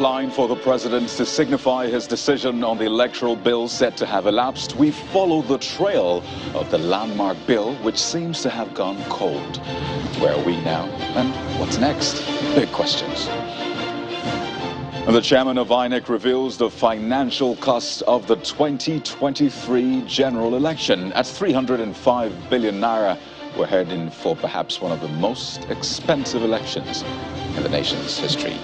deadline for the president to signify his decision on the electoral bill set to have elapsed, we follow the trail of the landmark bill, which seems to have gone cold. Where are we now? And what's next? Big questions. And the chairman of INEC reveals the financial cost of the 2023 general election at 305 billion naira. We're heading for perhaps one of the most expensive elections in the nation's history.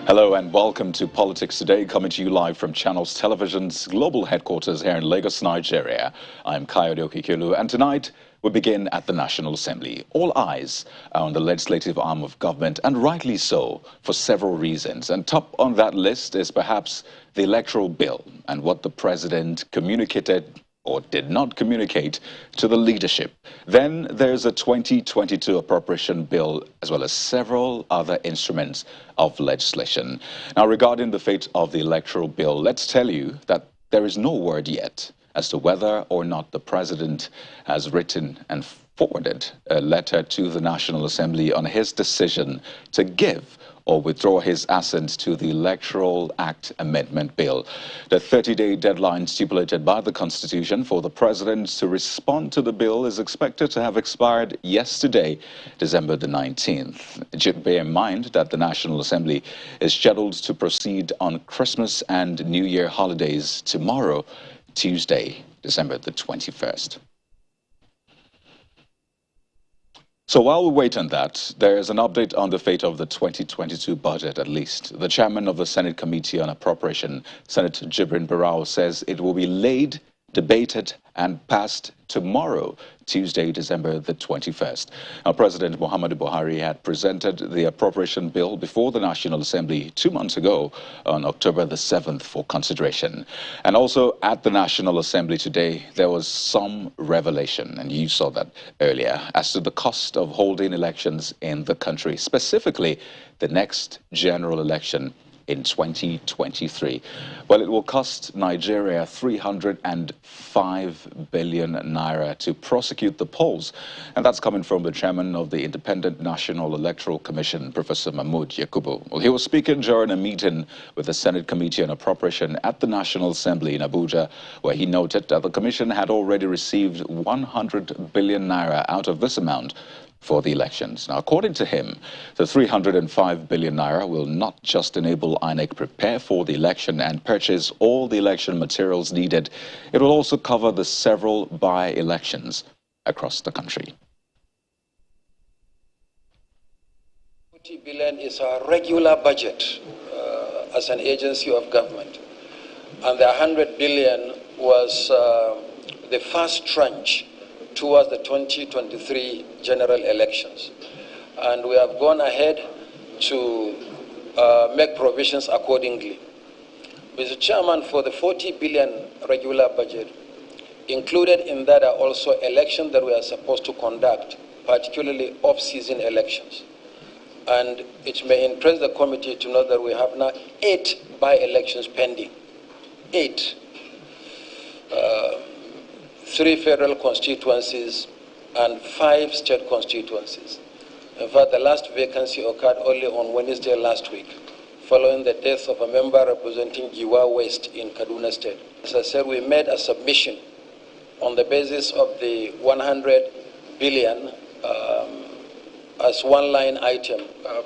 Hello and welcome to Politics Today, coming to you live from Channels Television's global headquarters here in Lagos, Nigeria. I'm Kayode Okikelu, and tonight we begin at the National Assembly. All eyes are on the legislative arm of government, and rightly so, for several reasons. And top on that list is perhaps the electoral bill and what the president communicated or did not communicate to the leadership. Then there's a 2022 appropriation bill, as well as several other instruments of legislation. Now, regarding the fate of the electoral bill, let's tell you that there is no word yet as to whether or not the president has written and forwarded a letter to the National Assembly on his decision to give or withdraw his assent to the Electoral Act Amendment Bill. The 30-day deadline stipulated by the Constitution for the President to respond to the bill is expected to have expired yesterday, December the 19th. It should bear in mind that the National Assembly is scheduled to proceed on Christmas and New Year holidays tomorrow, Tuesday, December the 21st. So while we wait on that, there is an update on the fate of the 2022 budget, at least. The chairman of the Senate Committee on Appropriation, Senator Jibrin Barau, says it will be laid, debated, and passed tomorrow, Tuesday, December the 21st. Now, President Muhammadu Buhari had presented the appropriation bill before the National Assembly 2 months ago on October the 7th for consideration. And also at the National Assembly today, there was some revelation, and you saw that earlier, as to the cost of holding elections in the country, specifically the next general election in 2023. Well, it will cost Nigeria 305 billion naira to prosecute the polls. And that's coming from the chairman of the Independent National Electoral Commission, Professor Mahmood Yakubu. Well, he was speaking during a meeting with the Senate Committee on Appropriation at the National Assembly in Abuja, where he noted that the commission had already received 100 billion naira out of this amount for the elections. Now, according to him, the 305 billion naira will not just enable INEC prepare for the election and purchase all the election materials needed, it will also cover the several by-elections across the country. 40 billion is our regular budget as an agency of government, and the 100 billion was the first tranche towards the 2023 general elections. And we have gone ahead to make provisions accordingly. Mr. Chairman, for the 40 billion regular budget, included in that are also elections that we are supposed to conduct, particularly off-season elections. And it may impress the committee to know that we have now 8 by-elections pending. 8. 3 federal constituencies and 5 state constituencies. In fact, the last vacancy occurred only on Wednesday last week, following the death of a member representing Giwa West in Kaduna State. As I said, we made a submission on the basis of the 100 billion as one line item,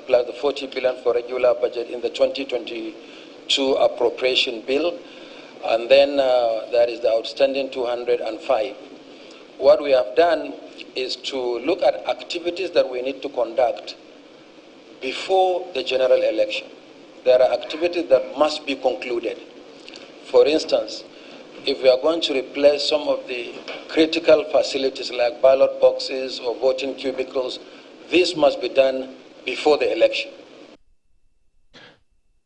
plus the 40 billion for regular budget in the 2022 appropriation bill. And then there is the outstanding 205. What we have done is to look at activities that we need to conduct before the general election. There are activities that must be concluded. For instance, if we are going to replace some of the critical facilities like ballot boxes or voting cubicles, this must be done before the election.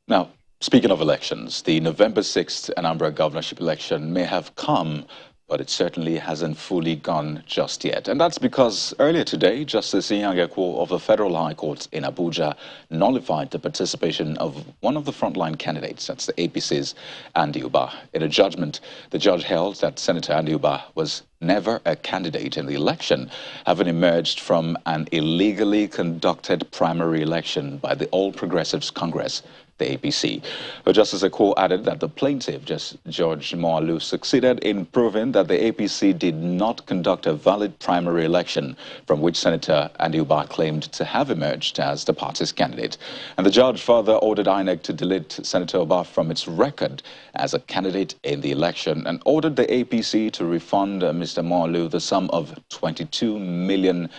Now, speaking of elections, the November 6th Anambra governorship election may have come but it certainly hasn't fully gone just yet. And that's because earlier today, Justice Inyangekwo of the Federal High Court in Abuja nullified the participation of one of the frontline candidates, that's the APC's Andy Uba. In a judgment, the judge held that Senator Andy Uba was never a candidate in the election, having emerged from an illegally conducted primary election by the All Progressives Congress, the APC. But Justice Ekwo added that the plaintiff, George Moalu, succeeded in proving that the APC did not conduct a valid primary election from which Senator Andy Uba claimed to have emerged as the party's candidate. And the judge further ordered INEC to delete Senator Uba from its record as a candidate in the election and ordered the APC to refund Mr. Moalu the sum of 22,500,000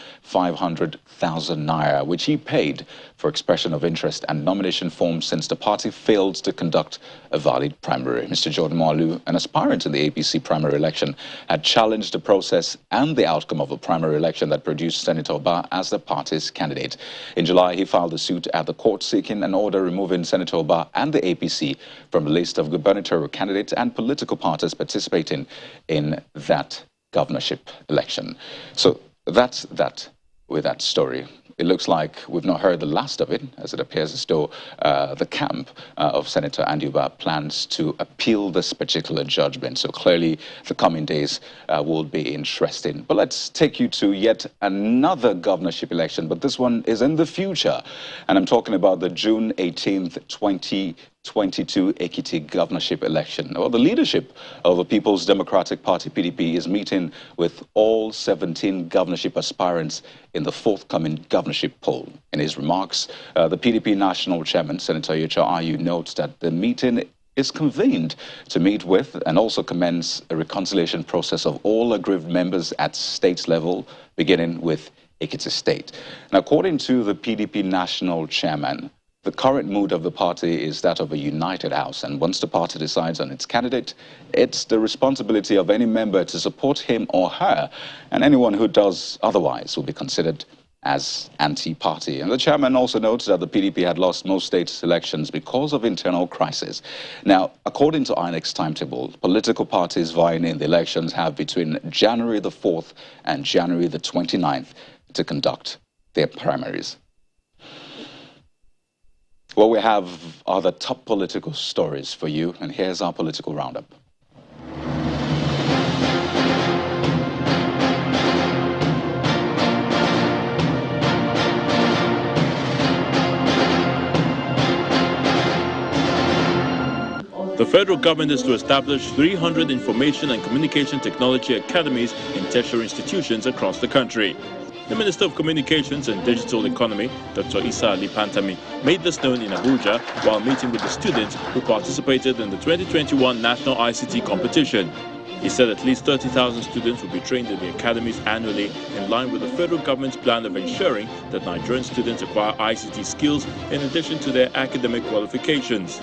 naira, which he paid for expression of interest and nomination forms since the party failed to conduct a valid primary. Mr. Jordan Moalu, an aspirant in the APC primary election, had challenged the process and the outcome of a primary election that produced Senator Uba as the party's candidate. In July, he filed a suit at the court seeking an order removing Senator Uba and the APC from the list of gubernatorial candidates and political parties participating in that governorship election. So that's that with that story. It looks like we've not heard the last of it, as it appears as though the camp of Senator Andy Uba plans to appeal this particular judgment. So clearly, the coming days will be interesting. But let's take you to yet another governorship election, but this one is in the future. And I'm talking about the June 18th, 2022 Ekiti governorship election. Well, the leadership of the People's Democratic Party, PDP, is meeting with all 17 governorship aspirants in the forthcoming governorship poll. In his remarks, the PDP national chairman, Senator Yocha Ayu, notes that the meeting is convened to meet with and also commence a reconciliation process of all aggrieved members at state level, beginning with Ekiti State. And according to the PDP national chairman, the current mood of the party is that of a united house, and once the party decides on its candidate, it's the responsibility of any member to support him or her, and anyone who does otherwise will be considered as anti-party. And the chairman also notes that the PDP had lost most state elections because of internal crisis. Now, according to INEC's timetable, political parties vying in the elections have between January the 4th and January the 29th to conduct their primaries. What we have are the top political stories for you, and here's our political roundup. The federal government is to establish 300 information and communication technology academies in tertiary institutions across the country. The Minister of Communications and Digital Economy, Dr. Isa Ali Pantami, made this known in Abuja while meeting with the students who participated in the 2021 National ICT Competition. He said at least 30,000 students will be trained in the academies annually, in line with the federal government's plan of ensuring that Nigerian students acquire ICT skills in addition to their academic qualifications.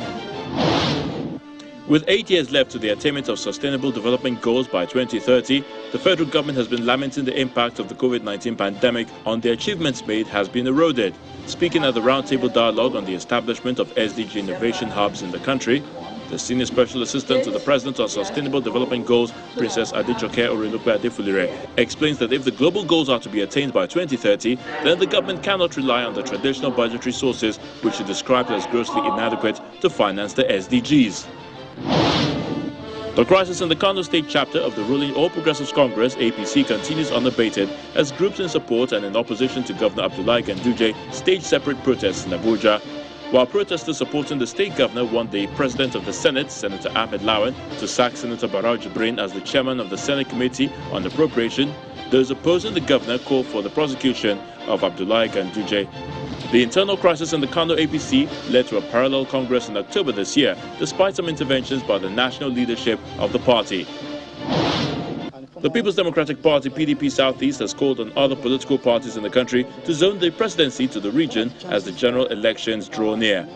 With 8 years left to the attainment of Sustainable Development Goals by 2030, the federal government has been lamenting the impact of the COVID-19 pandemic on the achievements made has been eroded. Speaking at the roundtable dialogue on the establishment of SDG innovation hubs in the country, the Senior Special Assistant to the President on Sustainable Development Goals, Princess Adejoke Orelupe Adefulire, explains that if the global goals are to be attained by 2030, then the government cannot rely on the traditional budgetary sources, which she described as grossly inadequate to finance the SDGs. The crisis in the Kano State chapter of the ruling All Progressives Congress, APC, continues unabated as groups in support and in opposition to Governor Abdullahi Ganduje stage separate protests in Abuja. While protesters supporting the state governor want the President of the Senate, Senator Ahmed Lawan, to sack Senator Barau Jibrin as the chairman of the Senate Committee on Appropriation, those opposing the governor call for the prosecution of Abdullahi Ganduje. The internal crisis in the Kano APC led to a parallel congress in October this year, despite some interventions by the national leadership of the party. The People's Democratic Party, PDP Southeast, has called on other political parties in the country to zone the presidency to the region as the general elections draw near.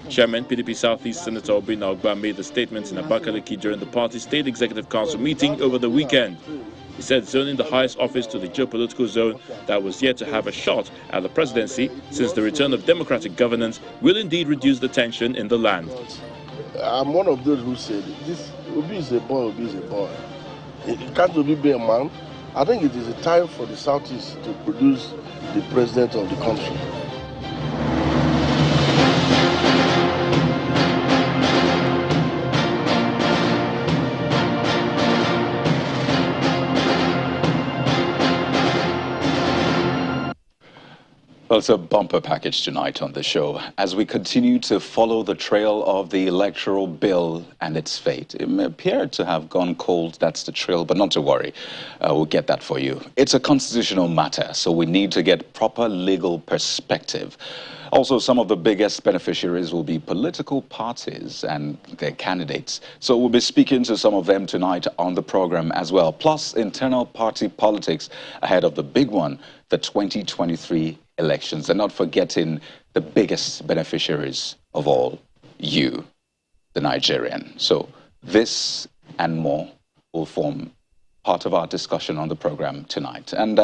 Chairman PDP Southeast Senator Obinna Ogba made the statements in Abakaliki during the party's State Executive Council meeting over the weekend. He said zoning the highest office to the geopolitical zone that was yet to have a shot at the presidency since the return of democratic governance will indeed reduce the tension in the land. I'm one of those who said, Obi is a boy, Obi is a boy. It can't be a man. I think it is a time for the Southeast to produce the president of the country. Well, it's a bumper package tonight on the show as we continue to follow the trail of the electoral bill and its fate. It may appear to have gone cold, that's the trail, but not to worry. We'll get that for you. It's a constitutional matter, so we need to get proper legal perspective. Also, some of the biggest beneficiaries will be political parties and their candidates. So we'll be speaking to some of them tonight on the program as well. Plus, internal party politics ahead of the big one, the 2023 elections, and not forgetting the biggest beneficiaries of all, you, the Nigerian. So this and more will form part of our discussion on the program tonight. And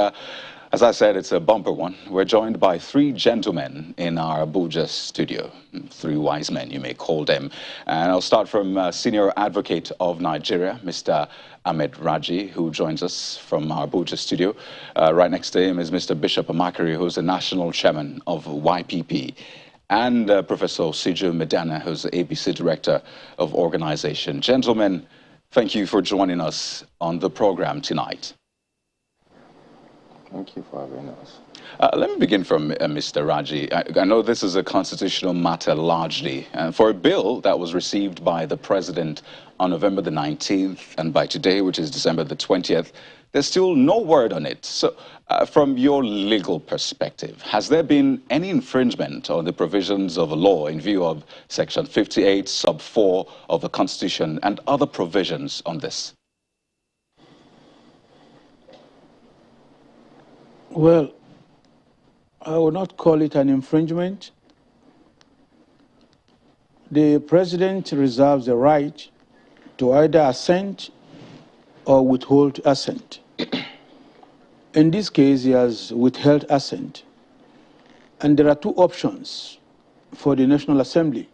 as I said, it's a bumper one. We're joined by three gentlemen in our Abuja studio. Three wise men, you may call them. And I'll start from Senior Advocate of Nigeria, Mr. Ahmed Raji, who joins us from our Abuja studio. Right next to him is Mr. Bishop Amakari, who's the National Chairman of YPP. And Professor Siju Medana, who's the ABC Director of Organization. Gentlemen, thank you for joining us on the program tonight. Thank you for having us. Let me begin from Mr. Raji. I know this is a constitutional matter largely. For a bill that was received by the President on November the 19th and by today, which is December the 20th, there's still no word on it. So from your legal perspective, has there been any infringement on the provisions of a law in view of Section 58, sub 4 of the Constitution and other provisions on this? Well, I would not call it an infringement. The president reserves the right to either assent or withhold assent. In this case, he has withheld assent. And there are two options for the National Assembly.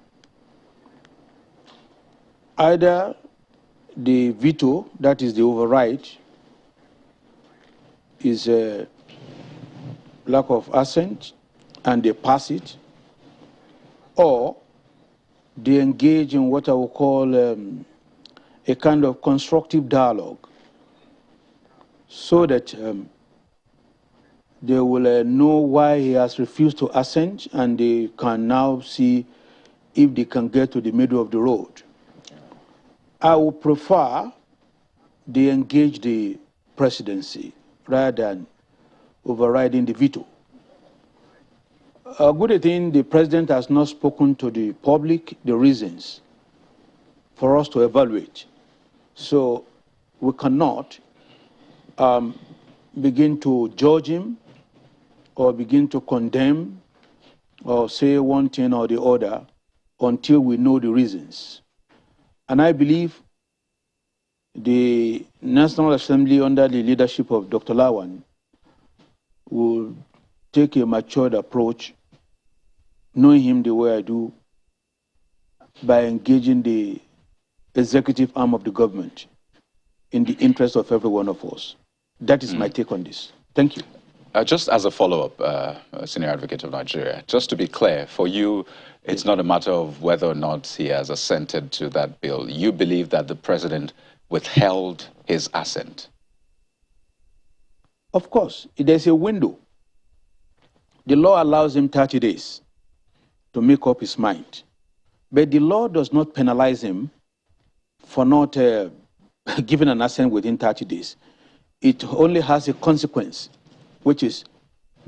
Either the veto, that is the override, is a lack of assent and they pass it, or they engage in what I would call a kind of constructive dialogue so that they will know why he has refused to assent and they can now see if they can get to the middle of the road. I would prefer they engage the presidency rather than overriding the veto. A good thing, the president has not spoken to the public the reasons for us to evaluate. So we cannot begin to judge him or begin to condemn or say one thing or the other until we know the reasons. And I believe the National Assembly under the leadership of Dr. Lawan will take a matured approach, knowing him the way I do, by engaging the executive arm of the government in the interest of every one of us. That is my take on this. Thank you. Just as a follow-up, Senior Advocate of Nigeria, just to be clear, for you, it's not a matter of whether or not he has assented to that bill. You believe that the president withheld his assent. Of course, there's a window. The law allows him 30 days to make up his mind. But the law does not penalize him for not giving an assent within 30 days. It only has a consequence, which is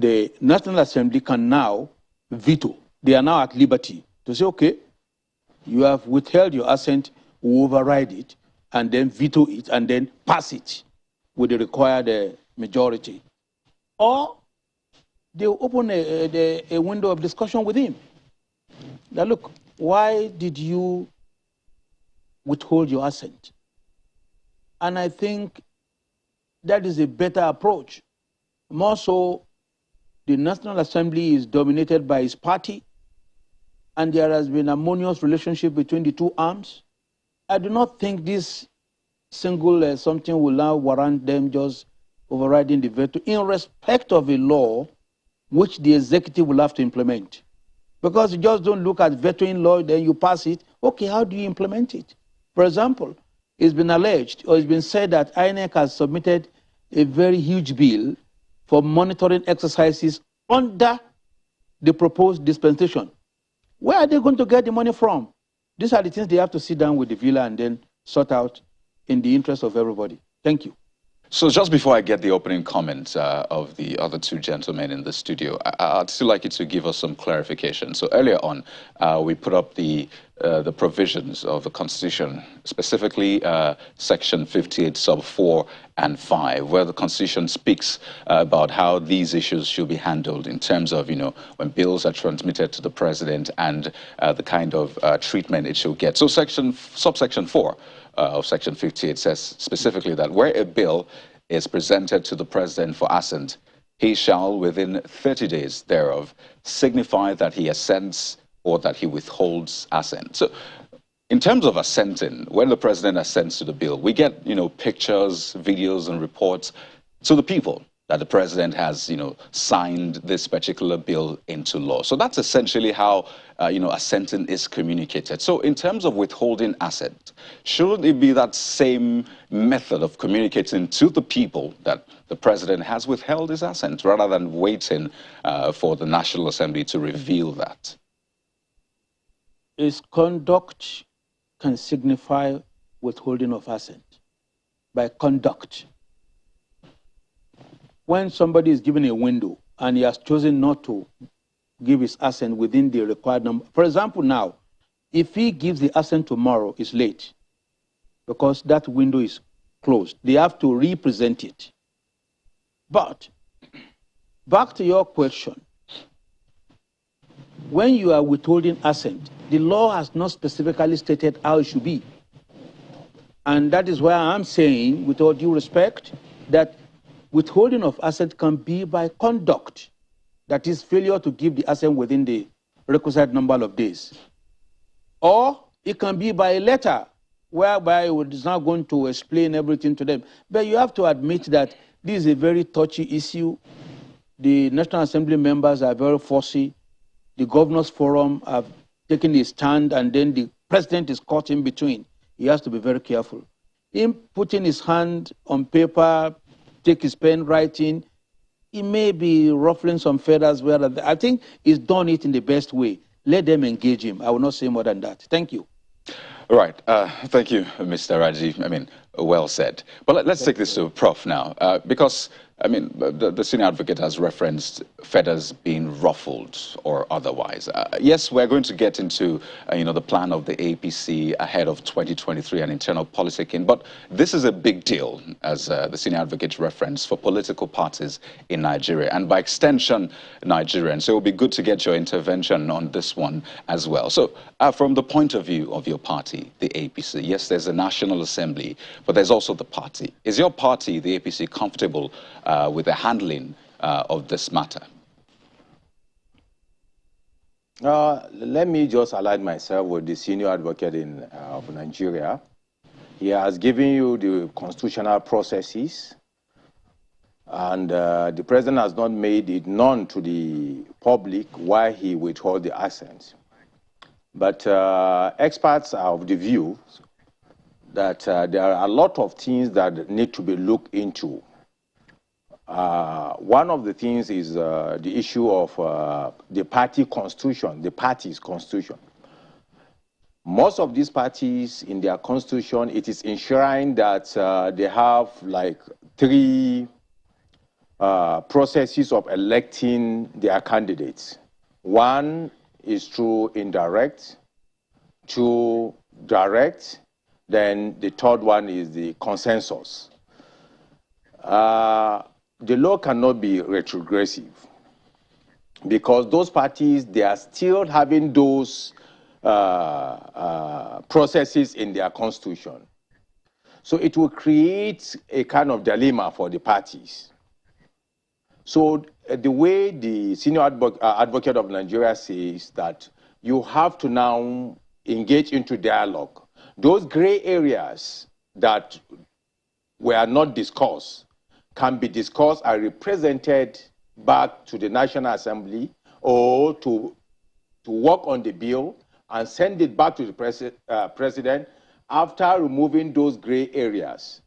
the National Assembly can now veto. They are now at liberty to say, okay, you have withheld your assent, we override it, and then veto it, and then pass it with the required majority. Or they open a window of discussion with him. Now look, why did you withhold your assent? And I think that is a better approach. More so, the National Assembly is dominated by his party, and there has been a harmonious relationship between the two arms. I do not think this single something will now warrant them just overriding the veto in respect of a law which the executive will have to implement. Because you just don't look at vetoing law, then you pass it. Okay, how do you implement it? For example, it's been alleged or it's been said that INEC has submitted a very huge bill for monitoring exercises under the proposed dispensation. Where are they going to get the money from? These are the things they have to sit down with the villa and then sort out in the interest of everybody. Thank you. So just before I get the opening comments of the other two gentlemen in the studio, I'd still like you to give us some clarification. So earlier on, we put up the provisions of the Constitution, specifically Section 58, sub 4 and 5, where the Constitution speaks about how these issues should be handled in terms of, when bills are transmitted to the president and the kind of treatment it should get. So subsection 4 of Section 58 says specifically that where a bill is presented to the president for assent, he shall, within 30 days thereof, signify that he assents or that he withholds assent. So in terms of assenting, when the president assents to the bill, we get, pictures, videos, and reports to the people that the president has, signed this particular bill into law. So that's essentially how, assenting is communicated. So in terms of withholding assent, shouldn't it be that same method of communicating to the people that the president has withheld his assent, rather than waiting for the National Assembly to reveal that? His conduct can signify withholding of assent by conduct. When somebody is given a window and he has chosen not to give his assent within the required number. For example, now, if he gives the assent tomorrow, it's late because that window is closed. They have to represent it. But back to your question, when you are withholding assent, the law has not specifically stated how it should be. And that is why I'm saying, with all due respect, that withholding of assent can be by conduct. That is, failure to give the assent within the requisite number of days. Or it can be by a letter, whereby it is not going to explain everything to them. But you have to admit that this is a very touchy issue. The National Assembly members are very fussy. The Governors Forum have taken a stand, and then the president is caught in between. He has to be very careful. Him putting his hand on paper, take his pen, writing, he may be ruffling some feathers. I think he's done it in the best way. Let them engage him. I will not say more than that. Thank you. All right. Thank you, Mr. Raji. I mean, well said. But let's take this to Prof now, because, I mean, the senior advocate has referenced feathers being ruffled or otherwise. Yes, we're going to get into, the plan of the APC ahead of 2023 and internal politicking, but this is a big deal, as the senior advocate referenced, for political parties in Nigeria, and by extension, Nigerians. So it will be good to get your intervention on this one as well. So from the point of view of your party, the APC, yes, there's a National Assembly, but there's also the party. Is your party, the APC, comfortable with the handling of this matter? Let me just align myself with the senior advocate of Nigeria. He has given you the constitutional processes, and the president has not made it known to the public why he withheld the assent. But experts are of the view that there are a lot of things that need to be looked into. One of the things is the issue of the party constitution, the party's constitution. Most of these parties in their constitution, it is ensuring that they have like 3 processes of electing their candidates. 1 is through indirect, 2 direct, then the 3rd one is the consensus. The law cannot be retrogressive because those parties, they are still having those processes in their constitution. So it will create a kind of dilemma for the parties. So the way the senior advocate of Nigeria says that you have to now engage into dialogue. Those gray areas that were not discussed can be discussed and represented back to the National Assembly, or to work on the bill and send it back to the president after removing those gray areas.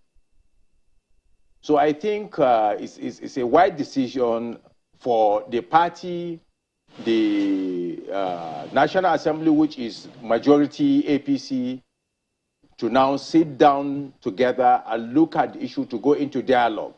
So I think it's a wide decision for the party, the National Assembly, which is majority APC, to now sit down together and look at the issue, to go into dialogue.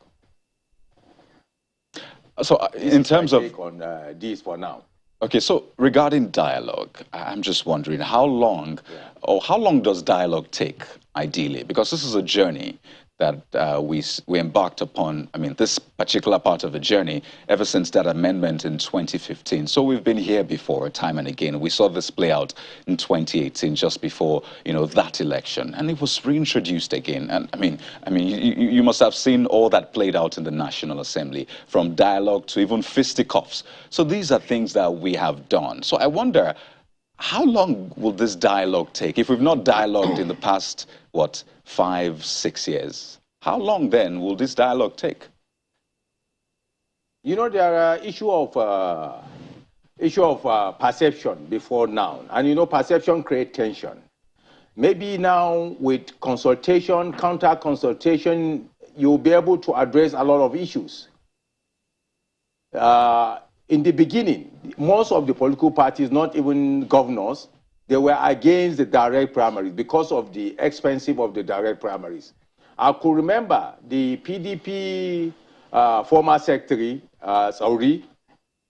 So in terms of on this for now. Okay, so regarding dialogue, I'm just wondering how long, or how long does dialogue take ideally? Because this is a journey that we embarked upon, I mean, this particular part of the journey, ever since that amendment in 2015. So we've been here before, time and again. We saw this play out in 2018, just before, you know, that election. And it was reintroduced again. And I mean, you must have seen all that played out in the National Assembly, from dialogue to even fisticuffs. So these are things that we have done. So I wonder, how long will this dialogue take? If we've not dialogued in the past, what, 5, 6 years, how long then will this dialogue take? You know, there are issue of perception before now, and you know, perception creates tension. Maybe now with consultation, counter consultation, you'll be able to address a lot of issues. In the beginning, most of the political parties, not even governors, they were against the direct primaries because of the expensive of the direct primaries. I could remember the PDP former secretary, Sauri,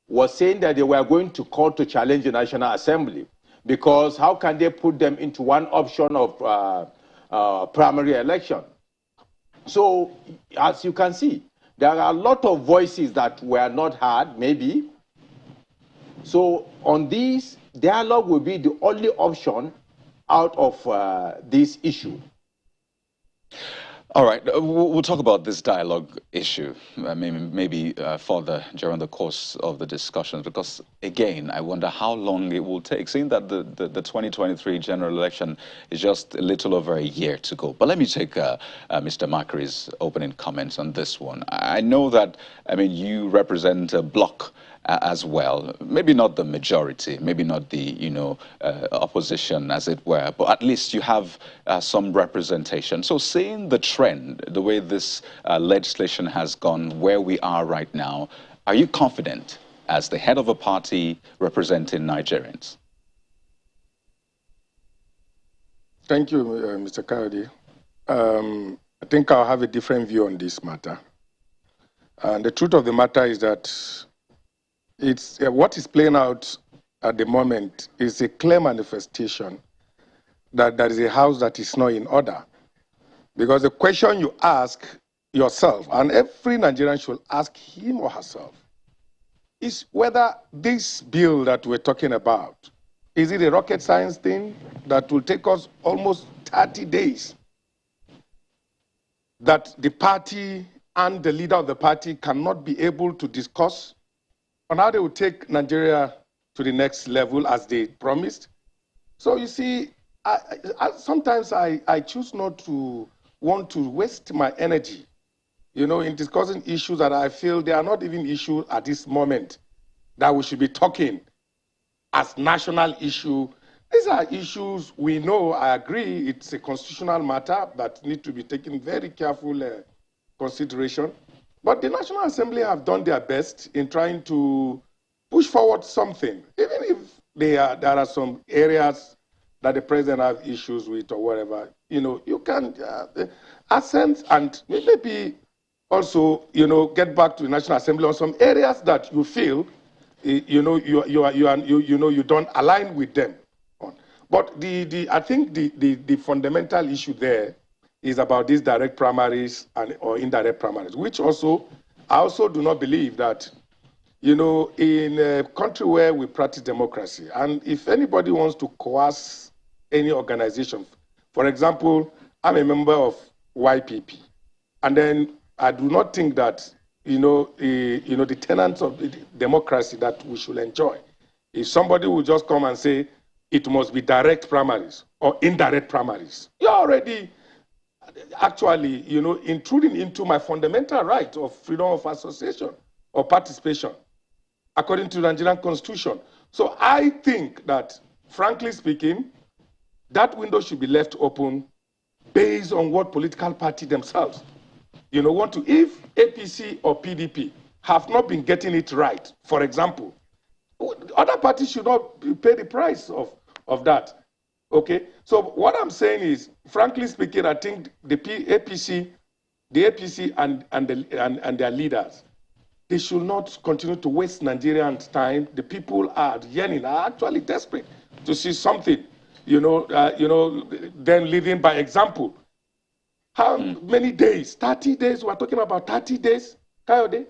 was saying that they were going to court to challenge the National Assembly, because how can they put them into one option of primary election? So, as you can see, there are a lot of voices that were not heard, maybe. So on this, dialogue will be the only option out of this issue. All right, we'll talk about this dialogue issue maybe further during the course of the discussions, because again, I wonder how long it will take, seeing that the 2023 general election is just a little over a year to go. But let me take Mr. Makari's opening comments on this one. I know that, I mean, you represent a bloc as well, maybe not the majority, maybe not the, you know, opposition as it were, but at least you have some representation. So seeing the trend, the way this legislation has gone, where we are right now, are you confident as the head of a party representing Nigerians? Thank you, Mr. Kayode. I think I'll have a different view on this matter. And the truth of the matter is that it's what is playing out at the moment is a clear manifestation that there is a house that is not in order. Because the question you ask yourself, and every Nigerian should ask him or herself, is whether this bill that we're talking about, is it a rocket science thing that will take us almost 30 days, that the party and the leader of the party cannot be able to discuss on how they will take Nigeria to the next level as they promised? So you see, sometimes I choose not to want to waste my energy, you know, in discussing issues that I feel they are not even issues at this moment that we should be talking as national issue. These are issues we know, I agree, it's a constitutional matter that need to be taken very careful consideration. But the National Assembly have done their best in trying to push forward something, even if there are some areas that the president has issues with or whatever. You know, you can assent and maybe also, you know, get back to the National Assembly on some areas that you feel, you know, you don't align with them on. But I think the fundamental issue there is about these direct primaries or indirect primaries, which also, I also do not believe that, you know, in a country where we practice democracy, and if anybody wants to coerce any organization, for example, I'm a member of YPP, and then I do not think that, the tenets of the democracy that we should enjoy, if somebody will just come and say it must be direct primaries or indirect primaries, you're already actually, intruding into my fundamental right of freedom of association or participation, according to the Nigerian Constitution. So I think that, frankly speaking, that window should be left open based on what political party themselves, want to. If APC or PDP have not been getting it right, for example, other parties should not pay the price of that. Okay, so what I'm saying is, frankly speaking, I think the APC and their leaders, they should not continue to waste Nigerians' time. The people are yearning, are actually desperate to see something, them living by example. How many days? 30 days? We're talking about 30 days, Kayode?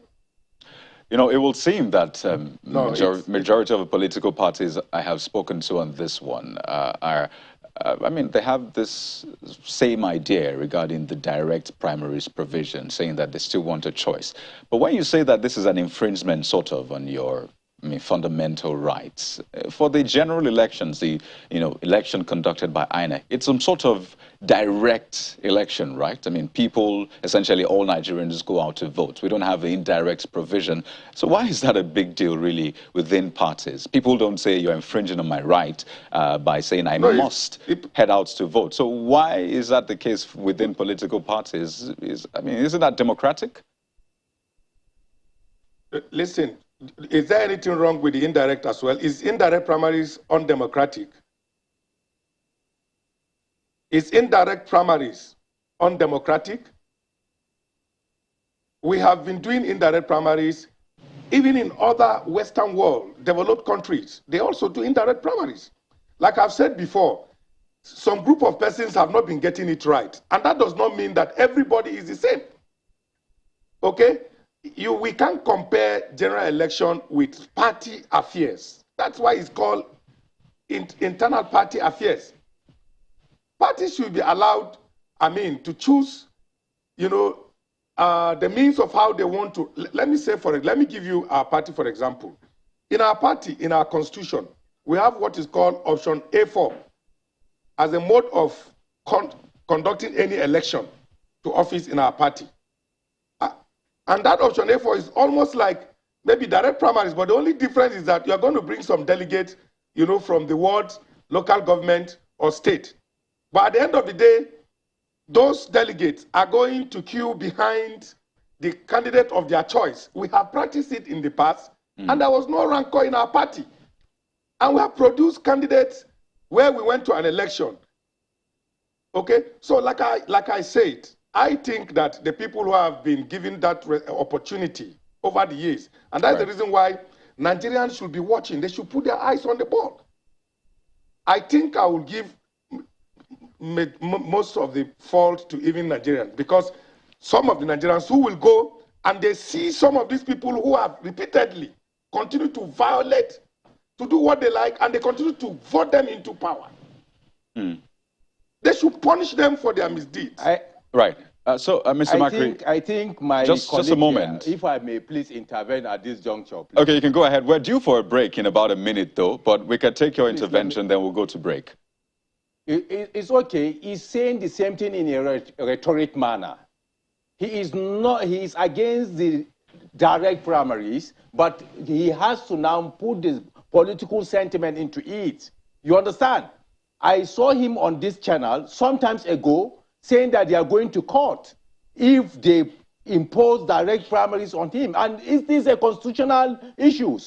It will seem that majority of the political parties I have spoken to on this one they have this same idea regarding the direct primaries provision, saying that they still want a choice. But when you say that this is an infringement sort of on your fundamental rights, for the general elections, the election conducted by INEC, it's some sort of direct election, right? I mean, people, essentially all Nigerians go out to vote. We don't have the indirect provision. So why is that a big deal, really, within parties? People don't say you're infringing on my right by saying I must head out to vote. So why is that the case within political parties? Isn't that democratic? Listen, is there anything wrong with the indirect as well? Is indirect primaries undemocratic? Is indirect primaries undemocratic? We have been doing indirect primaries even in other Western world, developed countries. They also do indirect primaries. Like I've said before, some group of persons have not been getting it right. And that does not mean that everybody is the same. Okay? We can't compare general election with party affairs. That's why it's called internal party affairs. Parties should be allowed, to choose, the means of how they want to. Let me give you our party, for example. In our party, in our constitution, we have what is called option A4 as a mode of conducting any election to office in our party. And that option A4 is almost like maybe direct primaries, but the only difference is that you're going to bring some delegates, from the ward, local government, or state. But at the end of the day, those delegates are going to queue behind the candidate of their choice. We have practiced it in the past, and there was no rancor in our party. And we have produced candidates where we went to an election. Okay? So like I said, I think that the people who have been given that opportunity over the years, and that's the reason why Nigerians should be watching. They should put their eyes on the ball. I think I will give most of the fault to even Nigerians, because some of the Nigerians who will go and they see some of these people who have repeatedly continued to violate, to do what they like, and they continue to vote them into power. They should punish them for their misdeeds. Right. Mr. Makri, I think my just a moment. Here, if I may please intervene at this juncture, please. Okay, you can go ahead. We're due for a break in about a minute, though, but we can take your intervention, then we'll go to break. It's okay. He's saying the same thing in a rhetoric manner. He is against the direct primaries, but he has to now put the political sentiment into it. You understand? I saw him on this channel sometimes ago saying that they are going to court if they impose direct primaries on him. And is this a constitutional issue?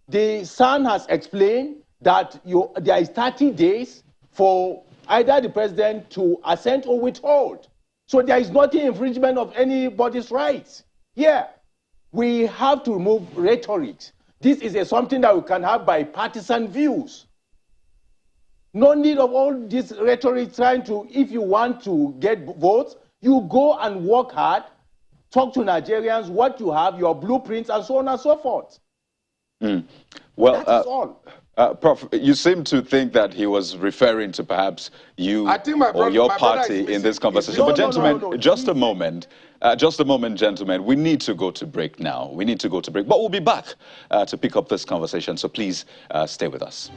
The Sun has explained that there is 30 days for either the president to assent or withhold. So there is not an infringement of anybody's rights. Here, we have to remove rhetoric. This is something that we can have by partisan views. No need of all this rhetoric trying to, if you want to get votes, you go and work hard, talk to Nigerians, what you have, your blueprints, and so on and so forth. Well, that is all. Prof, you seem to think that he was referring to perhaps you or your party in this conversation. But gentlemen, just a moment. Just a moment, gentlemen. We need to go to break now. We need to go to break. But we'll be back to pick up this conversation. So please stay with us.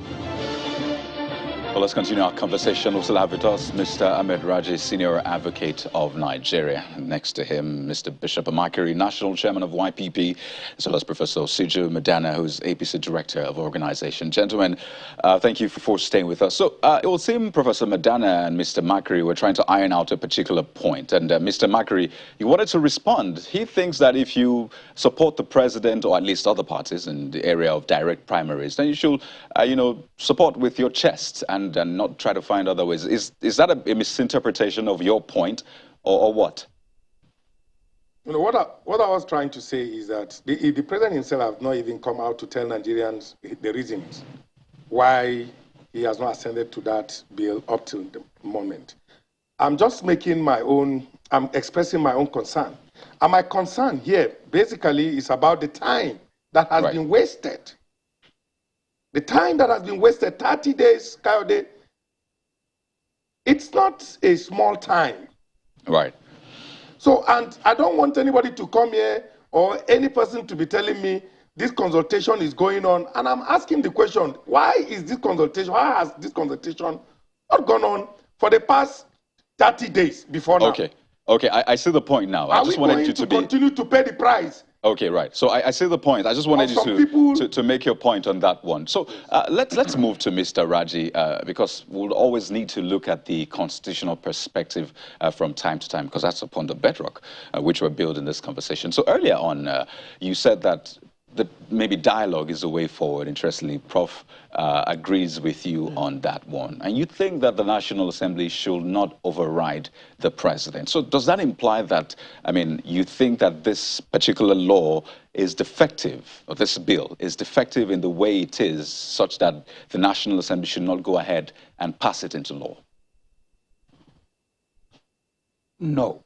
Well, let's continue our conversation. We'll still have with us Mr. Ahmed Raji, Senior Advocate of Nigeria. Next to him, Mr. Bishop Amakeri, National Chairman of YPP, as well as Professor Siju Medana, who's APC Director of Organization. Gentlemen, thank you for staying with us. So it will seem Professor Medana and Mr. Makeri were trying to iron out a particular point. And Mr. Makeri, you wanted to respond. He thinks that if you support the president, or at least other parties in the area of direct primaries, then you should, support with your chest and not try to find other ways. Is that a misinterpretation of your point, or what? What I was trying to say is that the president himself has not even come out to tell Nigerians the reasons why he has not ascended to that bill up till the moment. I'm just making my own, I'm expressing my own concern. And my concern here basically is about the time that has been wasted. The time that has been wasted, 30 days, Kayode, it's not a small time. Right. So, and I don't want anybody to come here or any person to be telling me this consultation is going on. And I'm asking the question, why is this consultation, why has this consultation not gone on for the past 30 days before now? Okay, I see the point now. I just wanted you to continue to pay the price? Okay, right. So I see the point. I just wanted you to make your point on that one. So let's move to Mr. Raji, because we'll always need to look at the constitutional perspective from time to time, because that's upon the bedrock which we're building this conversation. So earlier on, you said that maybe dialogue is the way forward. Interestingly, Prof agrees with you on that one. And you think that the National Assembly should not override the president. So does that imply that, you think that this particular law is defective, or this bill is defective in the way it is, such that the National Assembly should not go ahead and pass it into law? No.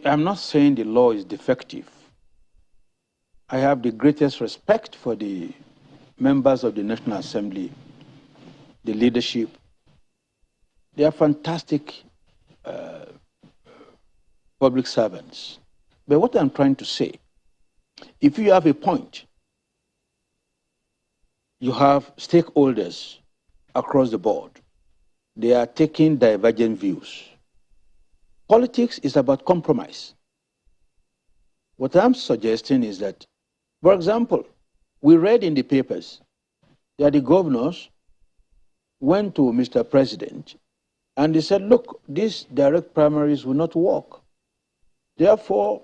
I'm not saying the law is defective. I have the greatest respect for the members of the National Assembly, the leadership. They are fantastic public servants. But what I'm trying to say, if you have a point, you have stakeholders across the board. They are taking divergent views. Politics is about compromise. What I'm suggesting is that, for example, we read in the papers that the governors went to Mr. President and they said, look, these direct primaries will not work. Therefore,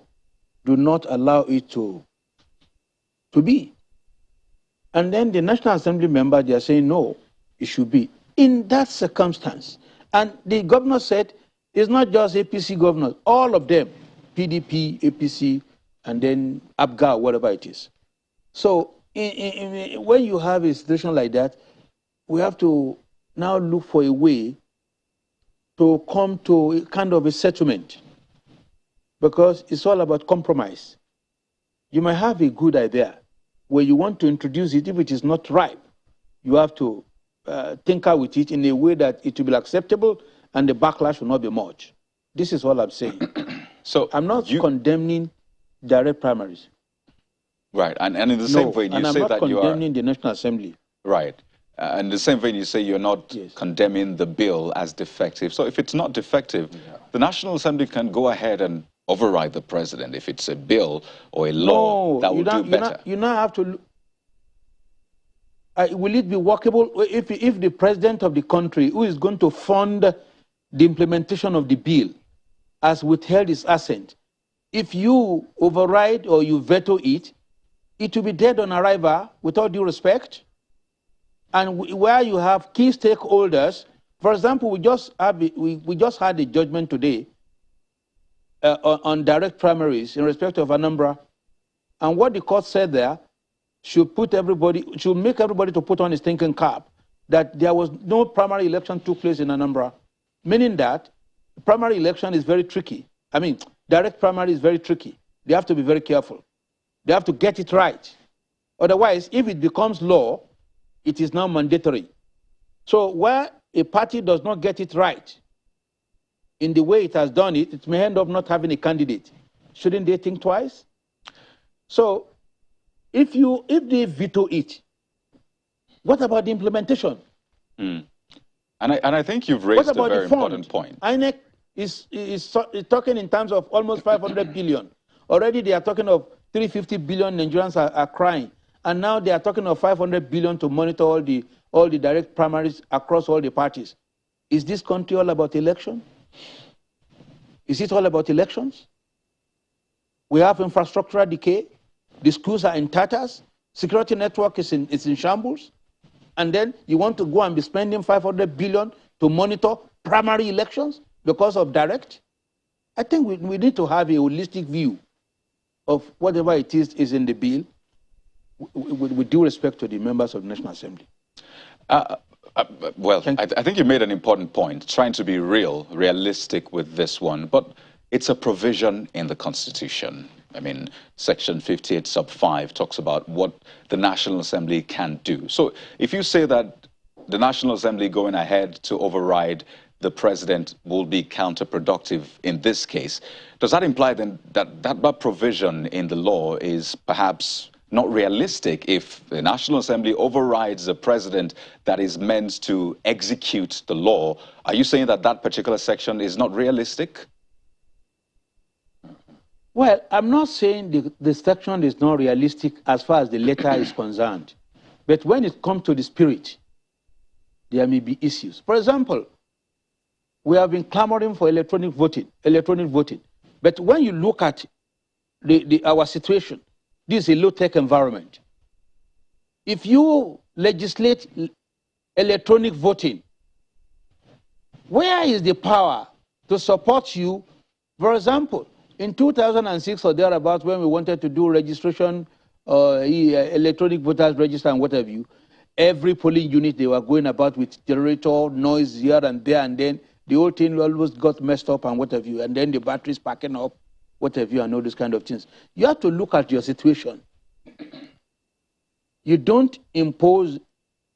do not allow it to be. And then the National Assembly members, they are saying, no, it should be. In that circumstance, and the governor said, it's not just APC governors, all of them, PDP, APC, and then ABGA, whatever it is. So when you have a situation like that, we have to now look for a way to come to a kind of a settlement, because it's all about compromise. You might have a good idea where you want to introduce it. If it is not ripe, you have to tinker with it in a way that it will be acceptable and the backlash will not be much. This is all I'm saying. So I'm not condemning direct primaries. Right, and in the same vein, you say that you are... I'm not condemning the National Assembly. Right. And in the same vein, you say you're not condemning the bill as defective. So if it's not defective, the National Assembly can go ahead and override the president if it's a bill or a law that will do better. You now have to... will it be workable if the president of the country, who is going to fund the implementation of the bill, has withheld his assent? If you override or you veto it, it will be dead on arrival, with all due respect. And where you have key stakeholders, for example, we just had a judgment today on direct primaries in respect of Anambra. And what the court said there should make everybody to put on his thinking cap that there was no primary election took place in Anambra, meaning that primary election is very tricky. Direct primary is very tricky. They have to be very careful. They have to get it right. Otherwise, if it becomes law, it is now mandatory. So where a party does not get it right in the way it has done it, it may end up not having a candidate. Shouldn't they think twice? So if they veto it, what about the implementation? And I think you've What raised a about very the fund? important point. INEC is talking in terms of almost 500 billion. Already they are talking of 350 billion. Nigerians are crying. And now they are talking of 500 billion to monitor all the direct primaries across all the parties. Is this country all about election? Is it all about elections? We have infrastructural decay. The schools are in tatters. Security network is in shambles. And then you want to go and be spending 500 billion to monitor primary elections because of direct? I think we need to have a holistic view of whatever it is in the bill, with due respect to the members of the National Assembly. Well, I think you made an important point, trying to be realistic with this one, but it's a provision in the Constitution. I mean, Section 58 sub 5 talks about what the National Assembly can do. So if you say that the National Assembly going ahead to override the president will be counterproductive in this case, does that imply then that provision in the law is perhaps not realistic if the National Assembly overrides a president that is meant to execute the law? Are you saying that that particular section is not realistic? Well, I'm not saying the section is not realistic as far as the letter is concerned. But when it comes to the spirit, there may be issues. For example, we have been clamoring for electronic voting. But when you look at our situation, this is a low-tech environment. If you legislate electronic voting, where is the power to support you? For example, in 2006 or thereabouts, when we wanted to do registration, electronic voters register and whatever you, every polling unit, they were going about with generator, noise here and there, and then the whole thing always got messed up and whatever you, and then the batteries packing up, whatever you, and all these kind of things. You have to look at your situation. You don't impose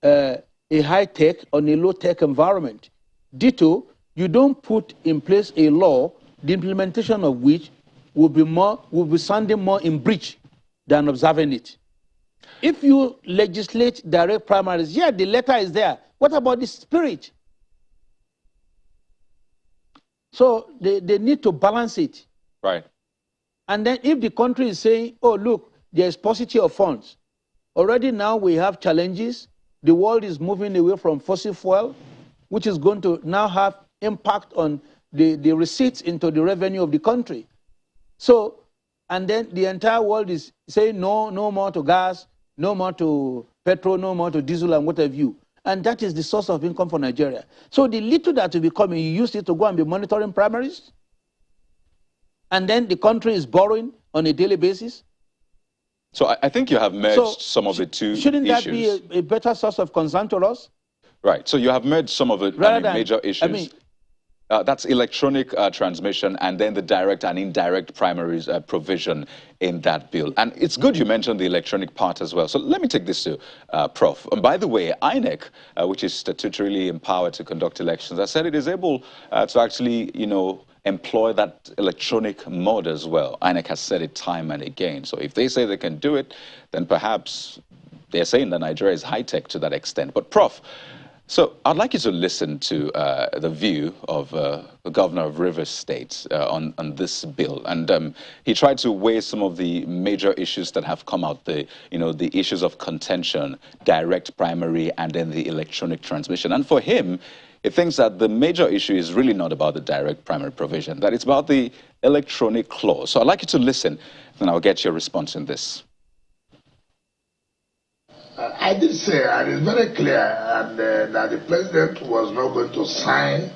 a high-tech on a low-tech environment. Ditto, you don't put in place a law the implementation of which will be sounding more in breach than observing it. If you legislate direct primaries, yeah, the letter is there. What about the spirit? So they need to balance it. Right. And then if the country is saying, oh, look, there's paucity of funds. Already now we have challenges. The world is moving away from fossil fuel, which is going to now have impact on the receipts into the revenue of the country. So, and then the entire world is saying no more to gas, no more to petrol, no more to diesel and what have you. And that is the source of income for Nigeria. So the little that will be coming, you use it to go and be monitoring primaries. And then the country is borrowing on a daily basis. So I think you have merged some of the two shouldn't issues. That be a better source of concern to us? Right. So you have merged some of the major issues. That's electronic transmission and then the direct and indirect primaries provision in that bill. And it's good you mentioned the electronic part as well. So let me take this to Prof. And by the way, INEC, which is statutorily empowered to conduct elections, I said it is able to actually, employ that electronic mode as well. INEC has said it time and again. So if they say they can do it, then perhaps they're saying that Nigeria is high-tech to that extent. But Prof, so I'd like you to listen to the view of the governor of Rivers State on this bill. And he tried to weigh some of the major issues that have come out, the issues of contention, direct primary, and then the electronic transmission. And for him, he thinks that the major issue is really not about the direct primary provision, that it's about the electronic clause. So I'd like you to listen, and I'll get your response on this. I did say, and it's very clear, that the president was not going to sign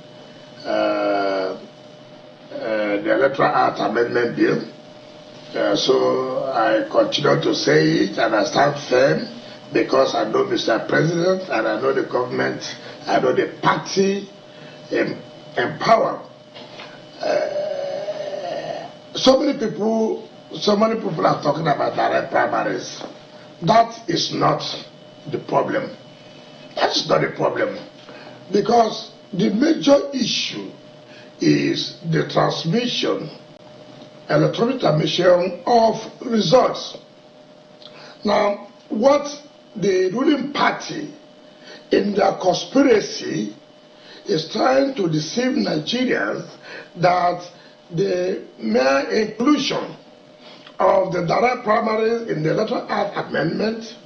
the Electoral Act Amendment Bill. So I continue to say it, and I stand firm, because I know Mr. President, and I know the government, I know the party in power. So many people are talking about direct primaries. That is not the problem. That's not the problem. Because the major issue is the transmission, electronic transmission of results. Now, what the ruling party in their conspiracy is trying to deceive Nigerians that the mere inclusion of the direct primaries in the Electoral Act amendment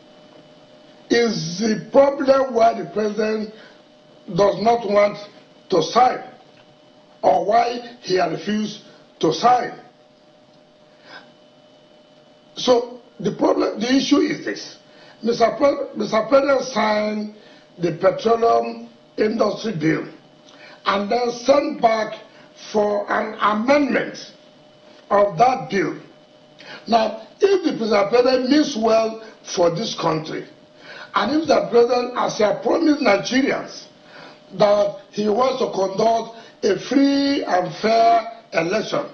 is the problem why the president does not want to sign, or why he has refused to sign. So the issue is this. Mr. President signed the petroleum industry bill and then sent back for an amendment of that bill. Now, if the President means well for this country, and if the President, as he had promised Nigerians, that he wants to conduct a free and fair election,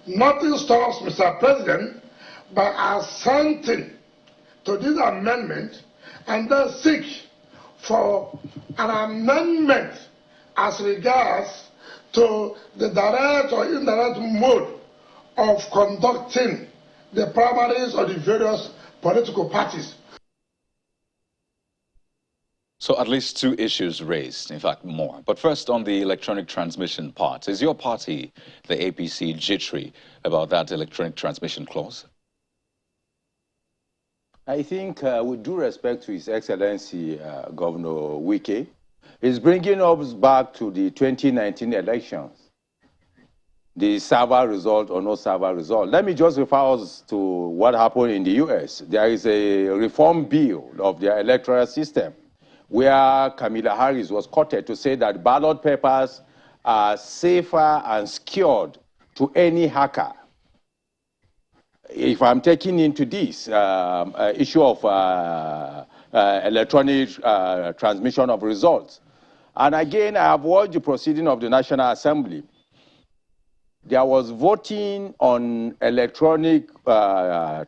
nothing stops Mr. President by assenting to this amendment and then seek for an amendment as regards to the direct or indirect mode of conducting the primaries of the various political parties. So at least two issues raised, in fact more. But first on the electronic transmission part, is your party, the APC, jittery about that electronic transmission clause? I think with due respect to His Excellency Governor Wike, he's bringing us back to the 2019 elections. The server result or no server result. Let me just refer us to what happened in the US. There is a reform bill of their electoral system where Kamala Harris was quoted to say that ballot papers are safer and secured to any hacker. If I'm taking into this issue of electronic transmission of results, and again, I have watched the proceeding of the National Assembly. There was voting on electronic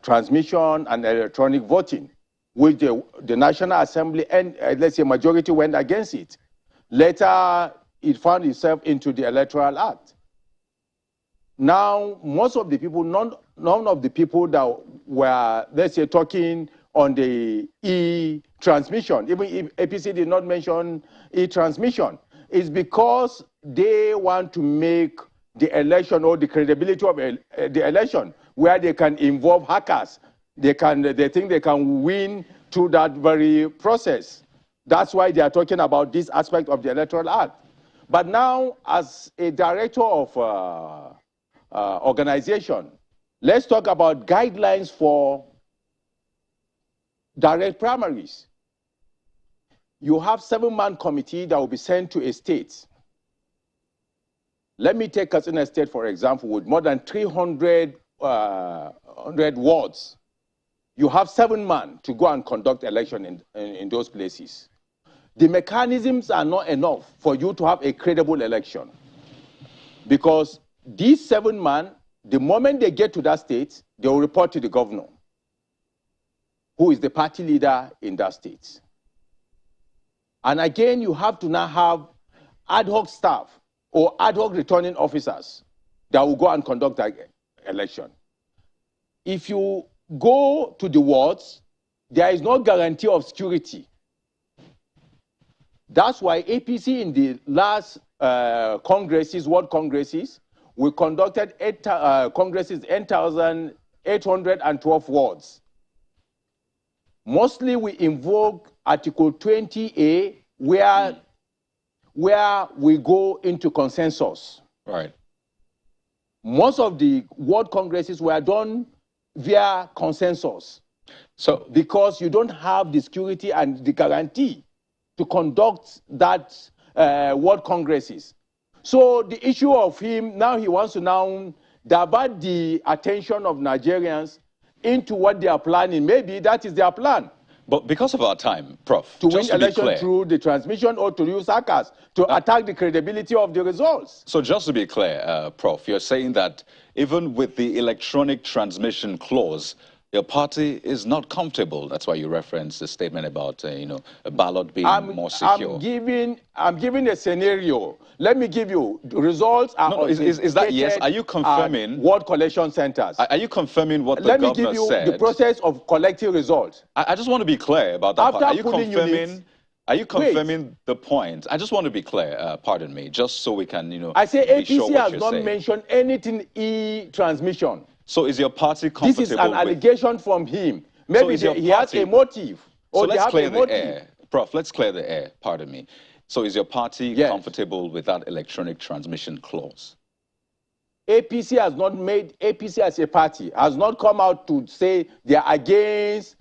transmission and electronic voting, which the National Assembly and let's say majority went against it. Later, it found itself into the Electoral Act. Now, most of the people, none of the people that were, let's say, talking on the e-transmission, even if APC did not mention e-transmission, is because they want to make the election or the credibility of the election where they can involve hackers. They think they can win through that very process. That's why they are talking about this aspect of the Electoral Act. But now, as a director of organization, let's talk about guidelines for direct primaries. You have 7-man committee that will be sent to a state. Let me take Katsina State, for example, with more than 300 wards. You have 7-man to go and conduct election in those places. The mechanisms are not enough for you to have a credible election. Because these 7-man, the moment they get to that state, they will report to the governor, who is the party leader in that state. And again, you have to now have ad hoc staff or ad hoc returning officers that will go and conduct that election. If you go to the wards, there is no guarantee of security. That's why APC in the last congresses, world congresses, we conducted 8,812 wards. Mostly we invoke Article 20A, where we go into consensus. Right. Most of the world congresses were done via consensus. So, because you don't have the security and the guarantee to conduct that world congresses. So the issue of him, now he wants to now divert the attention of Nigerians into what they are planning. Maybe that is their plan. But because of our time, Prof, to win election through the transmission or to use hackers to attack the credibility of the results. So just to be clear, Prof, you're saying that even with the electronic transmission clause, your party is not comfortable. That's why you referenced the statement about, a ballot being more secure. I'm giving a scenario. Let me give you the results. Is that yes? Are you confirming ward collection centers? Are you confirming what the governor said? Let me give you the process of collecting results. I just want to be clear about that. After Are you confirming Are you confirming the point? I just want to be clear, pardon me, just so we can, I say APC sure has not mentioned anything e-transmission. So is your party comfortable This is an allegation from him. Maybe he has a motive. So let's clear the air. Prof, let's clear the air, pardon me. So is your party comfortable with that electronic transmission clause? APC has not made, APC as a party has not come out to say they are against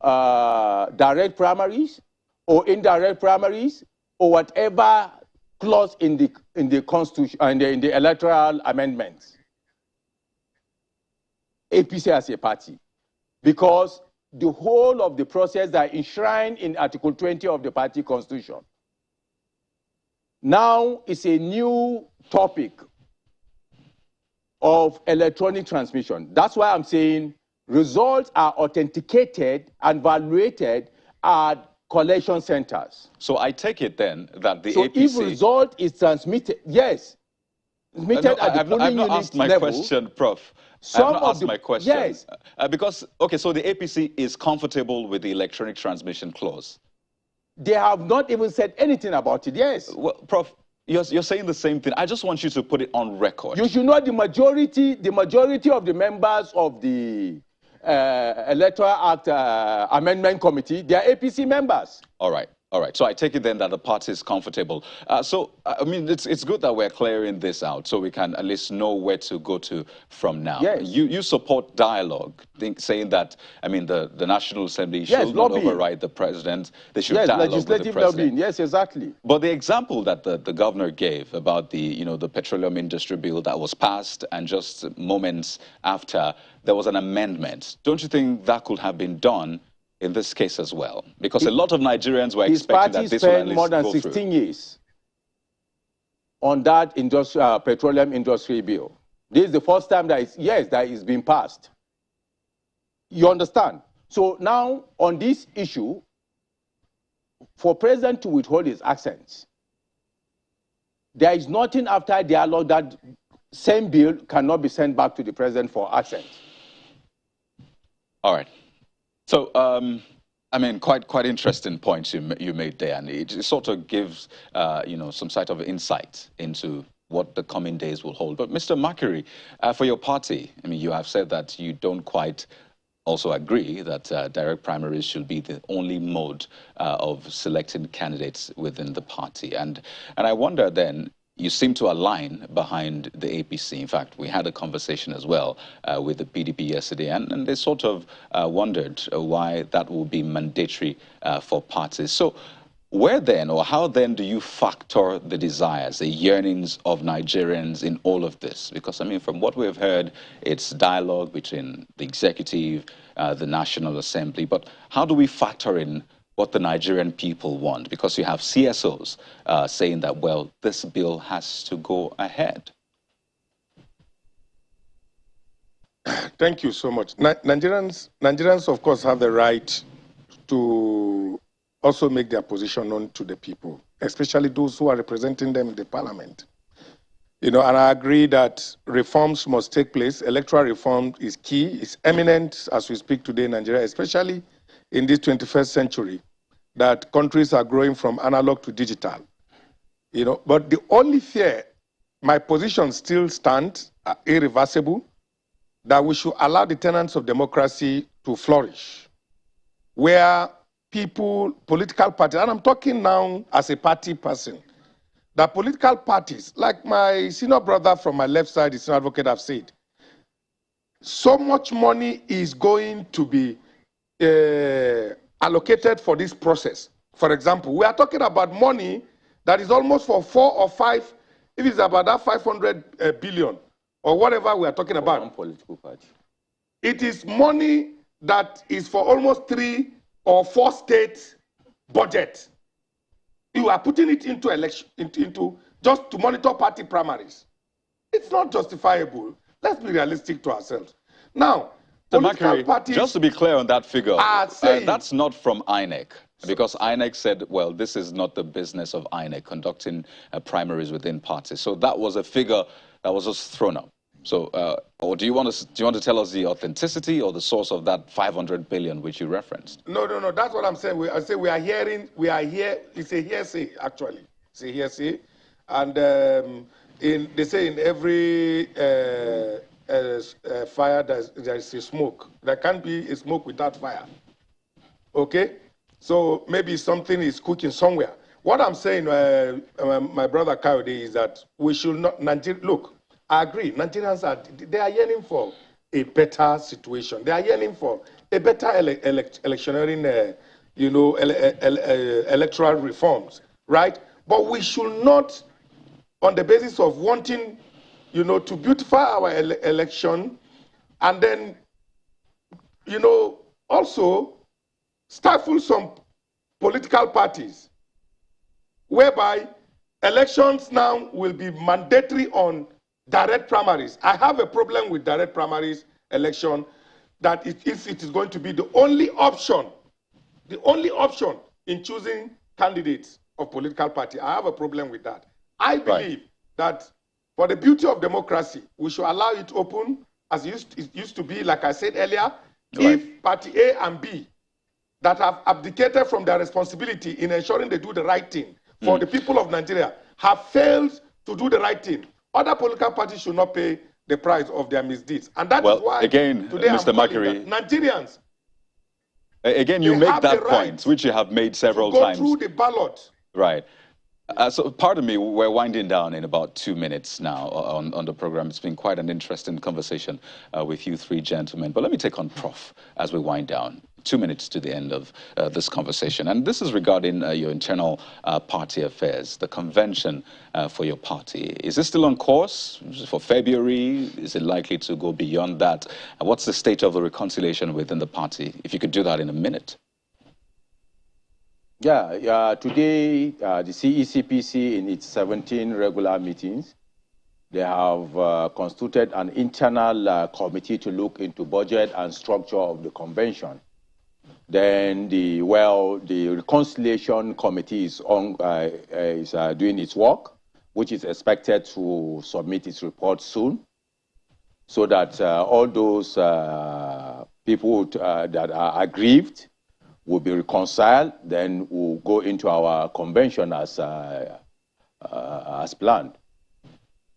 direct primaries or indirect primaries or whatever clause in the constitution and in the electoral amendments. APC as a party, because the whole of the process that are enshrined in Article 20 of the party constitution. Now it's a new topic of electronic transmission. That's why I'm saying results are authenticated and evaluated at collection centers. So I take it then that the APC... So if result is transmitted, yes, transmitted at the polling unit level... I've not asked my question, Prof. I have not asked my question. Yes. Because, okay, so the APC is comfortable with the electronic transmission clause. They have not even said anything about it, yes. Well, Prof, you're saying the same thing. I just want you to put it on record. You should know the majority of the members of the Electoral Act Amendment Committee, they are APC members. All right. All right, so I take it then that the party is comfortable. I mean, it's good that we're clearing this out so we can at least know where to go to from now. Yes. You support dialogue, saying that, I mean, the National Assembly should not override the president. They should dialogue with the president. Lobbying. Yes, exactly. But the example that the governor gave about the petroleum industry bill that was passed and just moments after there was an amendment, don't you think that could have been done in this case as well? Because a lot of Nigerians were expecting that this would at least more than 16 years on that petroleum industry bill. This is the first time that it's been passed. You understand? So now, on this issue, for president to withhold his accents, there is nothing after dialogue that same bill cannot be sent back to the president for accent. All right. So, I mean, quite interesting points you made there, and it sort of gives, some sort of insight into what the coming days will hold. But Mr. Makiri, for your party, I mean, you have said that you don't quite also agree that direct primaries should be the only mode of selecting candidates within the party. And I wonder then, you seem to align behind the APC. In fact, we had a conversation as well with the PDP yesterday, and they sort of wondered why that will be mandatory for parties. So where then, or how then do you factor the desires, the yearnings of Nigerians in all of this? Because, I mean, from what we've heard, it's dialogue between the executive, the National Assembly, but how do we factor in what the Nigerian people want? Because you have CSOs saying that, well, this bill has to go ahead. Thank you so much. Nigerians, of course, have the right to also make their position known to the people, especially those who are representing them in the parliament. And I agree that reforms must take place. Electoral reform is key, it's eminent as we speak today in Nigeria, especially in this 21st century, that countries are growing from analog to digital. But the only fear, my position still stands irreversible, that we should allow the tenets of democracy to flourish, where people, political parties, and I'm talking now as a party person, that political parties, like my senior brother from my left side, the senior advocate, have said, so much money is going to be allocated for this process. For example, we are talking about money that is almost for 4 or 5, if it's about that 500 billion or whatever we are talking about. One political party. It is money that is for almost 3 or 4 states' budget. You are putting it into election, into just to monitor party primaries. It's not justifiable. Let's be realistic to ourselves. Now, political parties, just to be clear on that figure, that's not from INEC, because INEC said, well, this is not the business of INEC, conducting primaries within parties. So that was a figure that was just thrown up. So, or do you want to tell us the authenticity or the source of that 500 billion which you referenced? No. That's what I'm saying. I say we are here. It's a hearsay, actually. It's a hearsay, and they say in every fire there is a smoke. There can't be a smoke without fire. Okay, so maybe something is cooking somewhere. What I'm saying, my brother Kayode, is that we should not. Look, I agree. Nigerians they are yearning for a better situation. They are yearning for a better electioneering, electoral reforms, right? But we should not, on the basis of wanting, to beautify our election, and then, also stifle some political parties, whereby elections now will be mandatory on direct primaries. I have a problem with direct primaries election, that if it is going to be the only option in choosing candidates of political party, I have a problem with that. I believe that for the beauty of democracy, we should allow it open as it used to be, like I said earlier. If party A and B that have abdicated from their responsibility in ensuring they do the right thing for the people of Nigeria have failed to do the right thing, other political parties should not pay the price of their misdeeds. And that is why again, today Mr. I'm calling Makary, that Nigerians, again, you make that point, which you have made several times. Go through the ballot. Right. So pardon me, we're winding down in about 2 minutes now on the program. It's been quite an interesting conversation with you three gentlemen. But let me take on Prof as we wind down. 2 minutes to the end of this conversation. And this is regarding your internal party affairs, the convention for your party. Is this still on course for February? Is it likely to go beyond that? And what's the state of the reconciliation within the party? If you could do that in a minute. Yeah, today the CECPC in its 17 regular meetings, they have constituted an internal committee to look into budget and structure of the convention. Then the reconciliation committee is doing its work, which is expected to submit its report soon, so that all those people that are aggrieved will be reconciled. Then we'll go into our convention as planned.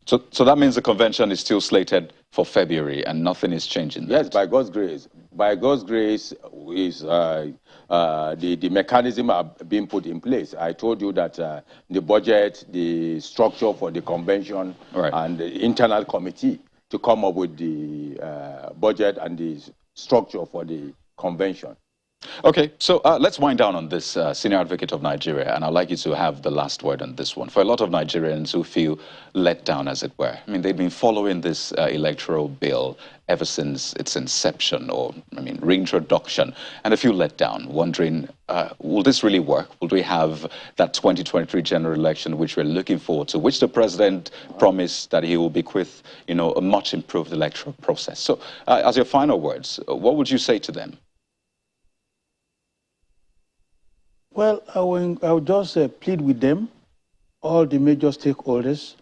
So that means the convention is still slated for February and nothing is changing? Yes, by God's grace. By God's grace, is the mechanism are being put in place. I told you that the budget, the structure for the convention, and the internal committee to come up with the budget and the structure for the convention. Okay, so let's wind down on this, Senior Advocate of Nigeria, and I'd like you to have the last word on this one. For a lot of Nigerians who feel let down, as it were, I mean, they've been following this electoral bill ever since its inception, or, I mean, reintroduction, and they feel let down, wondering, will this really work? Will we have that 2023 general election which we're looking forward to, which the president promised that he will bequeath, a much improved electoral process? So, as your final words, what would you say to them? Well, I will just plead with them, all the major stakeholders,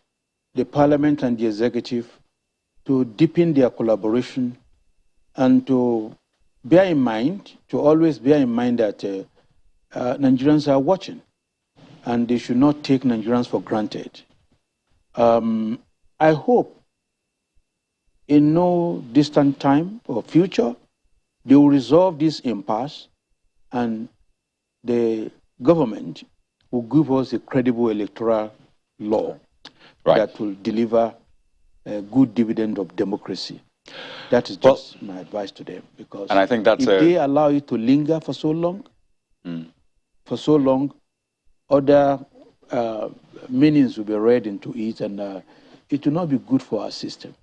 the parliament and the executive, to deepen their collaboration and to always bear in mind that Nigerians are watching and they should not take Nigerians for granted. I hope in no distant time or future, they will resolve this impasse and the government will give us a credible electoral law that will deliver a good dividend of democracy. That is just my advice to them, because and I think that's if they allow it to linger for so long, other meanings will be read into it, and it will not be good for our system.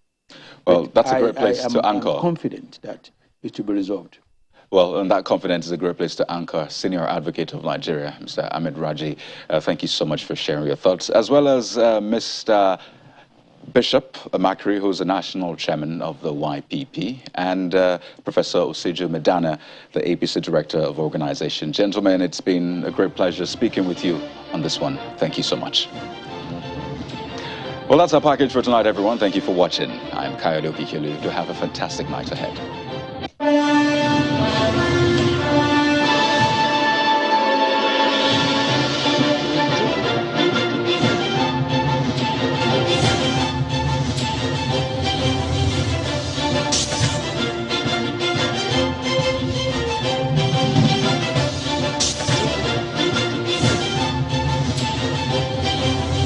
Well, that's a great place to anchor. I'm confident that it will be resolved. Well, and that confidence is a great place to anchor. Senior Advocate of Nigeria, Mr. Ahmed Raji, thank you so much for sharing your thoughts, as well as Mr. Bishop Makary, who's the National Chairman of the YPP, and Professor Osiju Medana, the APC Director of Organization. Gentlemen, it's been a great pleasure speaking with you on this one. Thank you so much. Well, Well, that's our package for tonight, everyone. Thank you for watching. I'm Kayode Okikelu. Do have a fantastic night ahead.